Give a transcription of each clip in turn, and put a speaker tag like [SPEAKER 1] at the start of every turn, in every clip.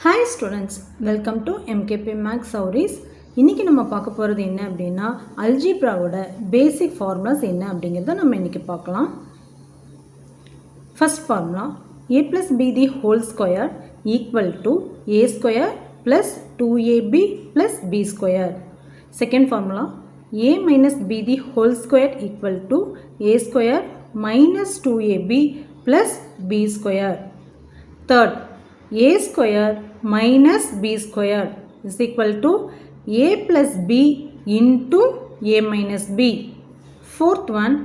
[SPEAKER 1] Hi students, welcome to MKP Max Stories. இன்னைக்கு நம்ம பார்க்க போறது என்ன அப்படினா அல்ஜீப்ராவோட பேசிக் ஃபார்முலாஸ் என்ன அப்படிங்கறத நம்ம இன்னைக்கு பார்க்கலாம். First formula a plus b the whole square equal to a square plus 2ab plus b square. Second formula a minus b the whole square equal to a square minus 2ab plus b square. Third, a square minus b square is equal to a plus b into a minus b. Fourth one,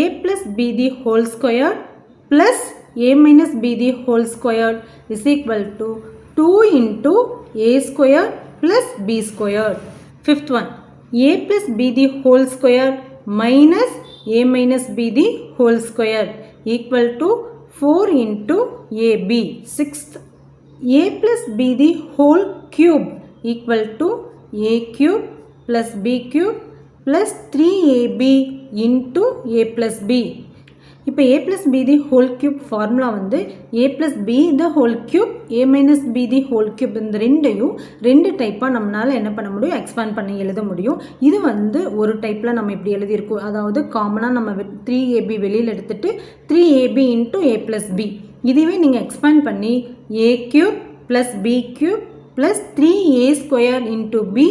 [SPEAKER 1] a plus b the whole square plus a minus b the whole square is equal to 2 into a square plus b square. Fifth one, a plus b the whole square minus a minus b the whole square equal to 4 into ab. Sixth, a plus b the whole cube equal to a cube plus b cube plus 3ab into a plus b. இப்போ a plus b the whole cube formula வந்து a plus b the whole cube a minus b the whole cube இந்த ரெண்டு டைப்பாக நம்மளால் என்ன பண்ண முடியும், expand பண்ணி எழுத முடியும். இது வந்து ஒரு டைப்பில் நம்ம இப்படி எழுதியிருக்கோம், அதாவது காமனாக நம்ம 3ab வெளியில் எடுத்துட்டு 3ab into a plus b. இதுவே நீங்கள் எக்ஸ்பேண்ட் பண்ணி a cube plus b cube plus 3a square into b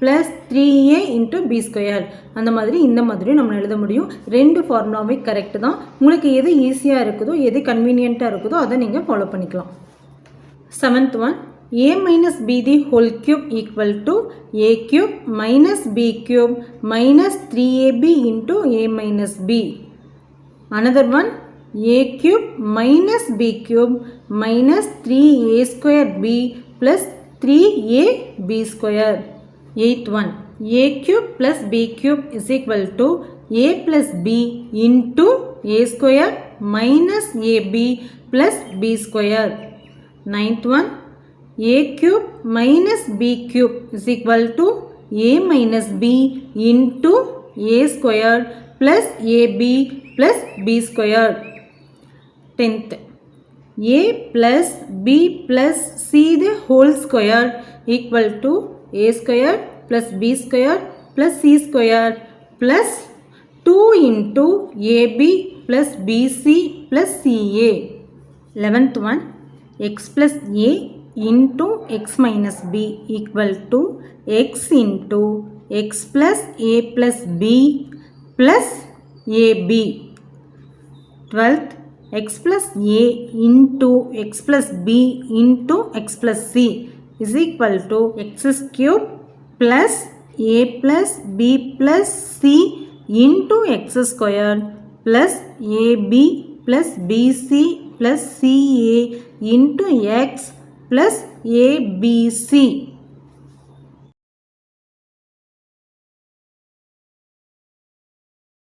[SPEAKER 1] plus 3a into b square அந்த மாதிரி இந்த மாதிரி நம்ம எழுத முடியும். ரெண்டு ஃபார்முலாவே கரெக்ட் தான். உங்களுக்கு எது ஈஸியாக இருக்குதோ எது கன்வீனியண்ட்டாக இருக்குதோ அதை நீங்கள் ஃபாலோ பண்ணிக்கலாம். Seventh one, a minus b the whole cube equal to a cube minus b cube minus 3ab into a minus b. Another one, a cube minus b cube minus 3a square b plus 3ab square. Eighth one, a cube plus b cube is equal to a plus b into a square minus ab plus b square. Ninth one, a cube minus b cube is equal to a minus b into a square plus ab plus b square. Tenth, a plus b plus c the whole square equal to a square plus b square plus c square plus 2 into ab plus bc plus ca. 11th one, x plus a into x minus b equal to x into x plus a plus b plus ab. 12th, x plus a into x plus b into x plus c is equal to x cube plus a plus b plus c into x square plus ab plus bc plus ca into x plus abc.